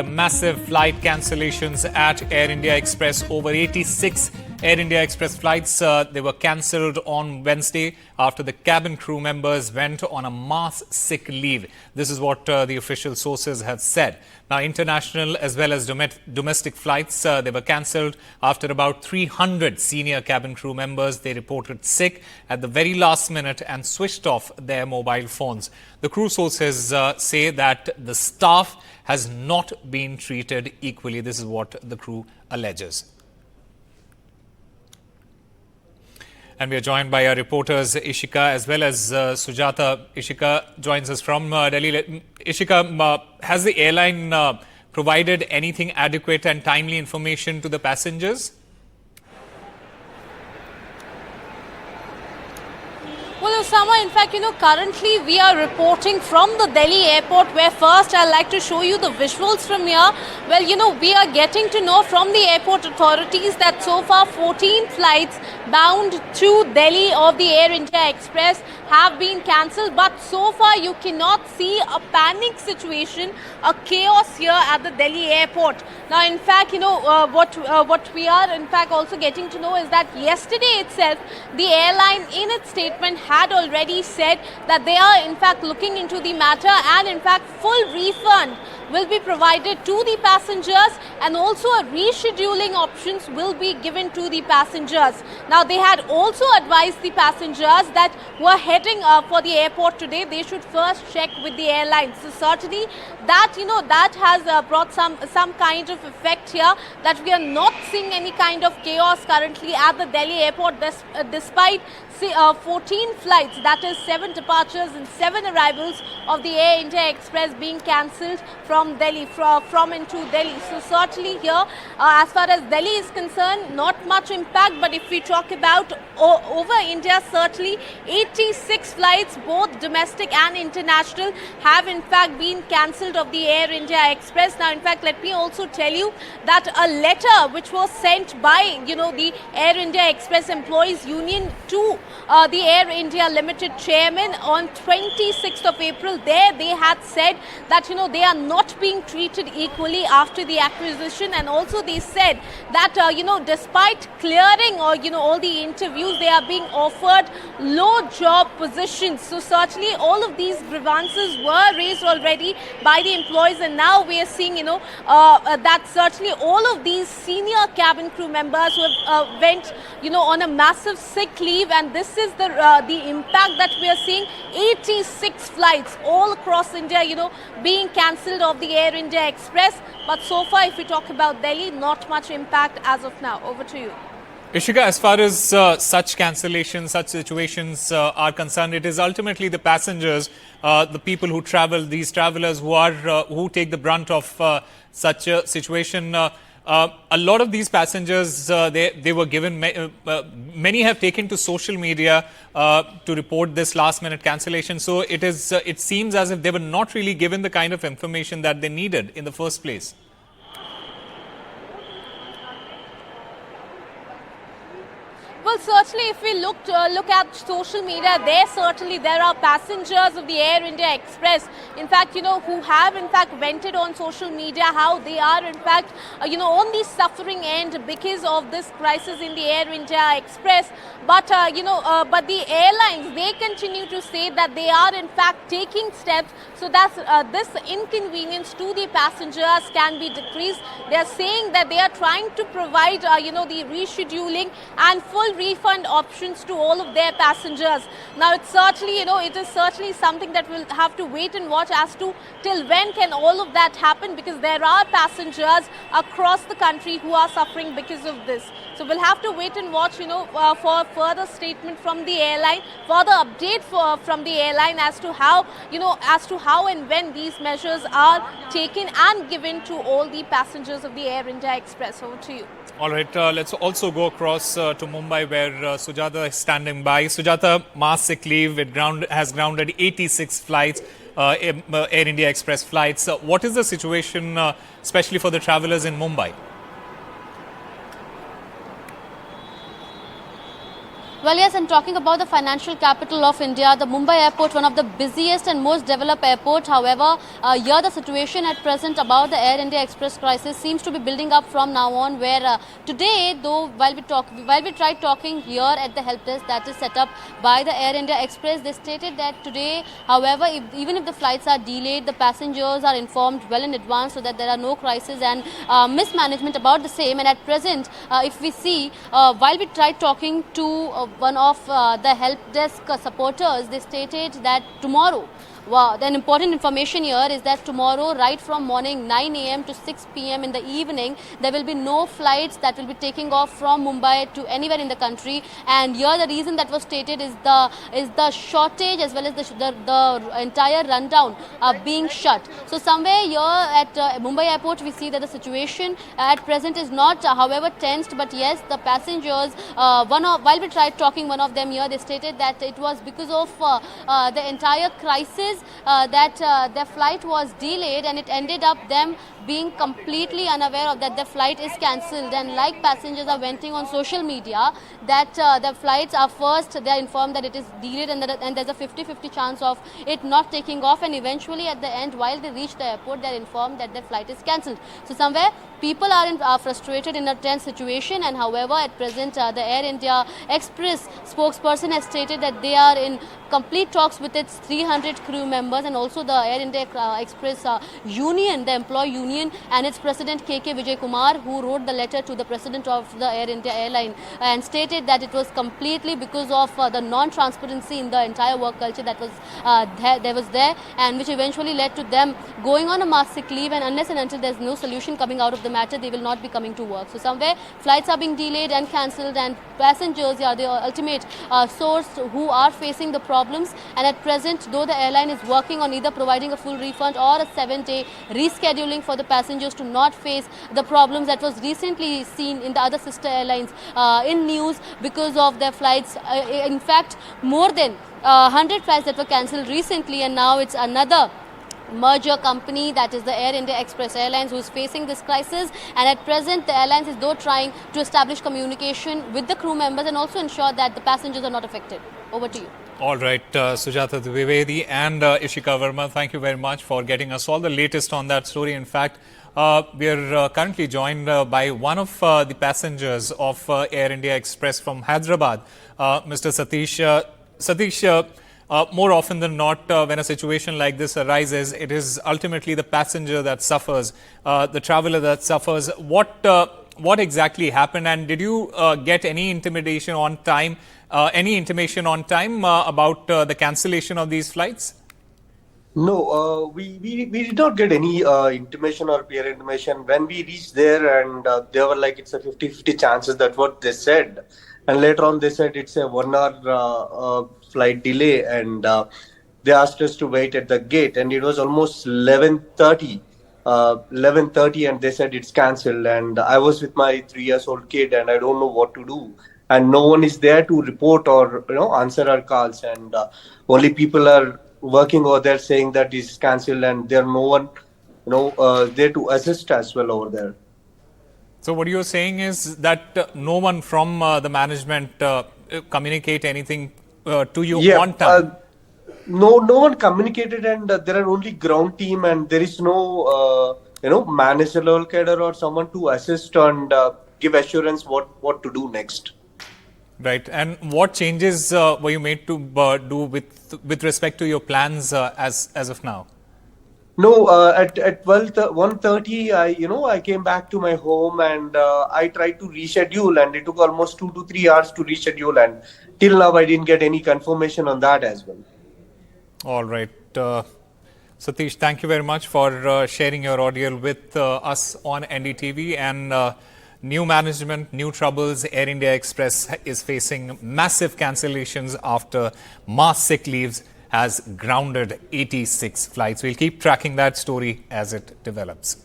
The massive flight cancellations at Air India Express. Over 86 Air India Express flights, they were cancelled on Wednesday after the cabin crew members went on a mass sick leave. This is what the official sources have said. Now, international as well as domestic flights, they were cancelled after about 300 senior cabin crew members. They reported sick at the very last minute and switched off their mobile phones. The crew sources say that the staff has not been treated equally. This is what the crew alleges. And we are joined by our reporters Ishika as well as Sujata. Ishika joins us from Delhi. Ishika, has the airline provided anything adequate and timely information to the passengers? Well, Osama, in fact, currently we are reporting from the Delhi airport, where first I'd like to show you the visuals from here. Well, we are getting to know from the airport authorities that so far 14 flights bound to Delhi of the Air India Express have been cancelled. But so far you cannot see a panic situation, a chaos here at the Delhi airport. Now, in fact, what we are in fact also getting to know is that yesterday itself, the airline in its statement had already said that they are in fact looking into the matter, and in fact full refund will be provided to the passengers, and also a rescheduling options will be given to the passengers. Now, they had also advised the passengers that who are heading for the airport today, they should first check with the airlines. So certainly that that has brought some kind of effect here, that we are not seeing any kind of chaos currently at the Delhi airport, despite 14 flights, that is 7 departures and 7 arrivals of the Air India Express being cancelled from Delhi, from into Delhi. So certainly here, as far as Delhi is concerned, not much impact. But if we talk about over India, certainly 86 flights, both domestic and international, have in fact been cancelled of the Air India Express. Now, in fact, let me also tell you that a letter which was sent by the Air India Express Employees Union to the Air India Limited chairman on 26th of April, there they had said that they are not being treated equally after the acquisition, and also they said that despite clearing all the interviews, they are being offered low job positions. So certainly all of these grievances were raised already by the employees, and now we are seeing that certainly all of these senior cabin crew members who have went on a massive sick leave, and this is the impact that we are seeing. 86 flights all across India being cancelled of the Air India Express. But so far, if we talk about Delhi, not much impact as of now. Over to you. Ishika, as far as such cancellations, such situations are concerned, it is ultimately the passengers, the people who travel, these travelers who take the brunt of such a situation. A lot of these passengers, they were given, many have taken to social media to report this last minute cancellation. So it seems as if they were not really given the kind of information that they needed in the first place. Well, certainly if we look at social media, there are passengers of the Air India Express, in fact, who have in fact vented on social media how they are in fact, on the suffering end because of this crisis in the Air India Express. But, but the airlines, they continue to say that they are in fact taking steps so that this inconvenience to the passengers can be decreased. They are saying that they are trying to provide, the rescheduling and full refund options to all of their passengers. Now, it's certainly, it is certainly something that we'll have to wait and watch as to till when can all of that happen, because there are passengers across the country who are suffering because of this. So we'll have to wait and watch, for further statement from the airline, further update from the airline as to how, how and when these measures are taken and given to all the passengers of the Air India Express. Over to you. All right, let's also go across to Mumbai, where Sujata is standing by. Sujata, mass sick leave, has grounded 86 flights, Air India Express flights. What is the situation, especially for the travelers in Mumbai? Well, yes, and talking about the financial capital of India, the Mumbai airport, one of the busiest and most developed airport. However, here the situation at present about the Air India Express crisis seems to be building up from now on, where today, though, while we tried talking here at the help desk that is set up by the Air India Express, they stated that today, however, even if the flights are delayed, the passengers are informed well in advance so that there are no crises and mismanagement about the same. And at present, if we see, while we tried talking to one of the help desk supporters, they stated that tomorrow, wow, the important information here is that tomorrow, right from morning 9 a.m. to 6 p.m. in the evening, there will be no flights that will be taking off from Mumbai to anywhere in the country. And here the reason that was stated is the shortage as well as the entire rundown being shut. So somewhere here at Mumbai airport, we see that the situation at present is not, however, tensed, but yes, the passengers, while we tried talking, one of them here, they stated that it was because of the entire crisis that their flight was delayed, and it ended up them being completely unaware of that the flight is cancelled. And like passengers are venting on social media that the flights are first, they are informed that it is delayed and there's a 50-50 chance of it not taking off, and eventually at the end, while they reach the airport, they are informed that their flight is cancelled. So somewhere people are frustrated in a tense situation. And however, at present the Air India Express spokesperson has stated that they are in complete talks with its 300 crew members, and also the Air India Express union, the employee union, and its president KK Vijay Kumar, who wrote the letter to the president of the Air India airline and stated that it was completely because of the non-transparency in the entire work culture that was there, and which eventually led to them going on a mass sick leave. And unless and until there's no solution coming out of the matter, they will not be coming to work. So somewhere flights are being delayed and cancelled, and passengers are the ultimate source who are facing the problems. And at present, though the airline is working on either providing a full refund or a 7-day rescheduling for the passengers to not face the problems that was recently seen in the other sister airlines in news because of their flights. In fact, more than 100 flights that were cancelled recently, and now it's another merger company, that is the Air India Express Airlines, who is facing this crisis. And at present, the airlines is though trying to establish communication with the crew members and also ensure that the passengers are not affected. Over to you. All right, Sujata Dwivedi and Ishika Verma, thank you very much for getting us all the latest on that story. In fact, we are currently joined by one of the passengers of Air India Express from Hyderabad, Mr. Satish. Satish, more often than not, when a situation like this arises, it is ultimately the passenger that suffers, the traveler that suffers. What exactly happened, and did you get any intimation on time about the cancellation of these flights? No, we did not get any intimation or peer intimation. When we reached there, and they were like, it's a 50-50 chances, that's what they said. And later on, they said it's a 1 hour flight delay, and they asked us to wait at the gate. And it was almost 11:30, and they said it's cancelled. And I was with my 3-year-old kid, and I don't know what to do. And no one is there to report or answer our calls. And only people are working over there saying that it's cancelled, and there no one there to assist as well over there. So what you're saying is that no one from the management communicate anything to you on time? No one communicated, and there are only ground team, and there is no manager level cadre or someone to assist and give assurance what to do next. Right. And what changes were you made to do with respect to your plans as of now? No, at 1:30, I came back to my home, and I tried to reschedule, and it took almost 2 to 3 hours to reschedule, and till now I didn't get any confirmation on that as well. All right. Satish, thank you very much for sharing your audio with us on NDTV. And new management, new troubles. Air India Express is facing massive cancellations after mass sick leaves has grounded 86 flights. We'll keep tracking that story as it develops.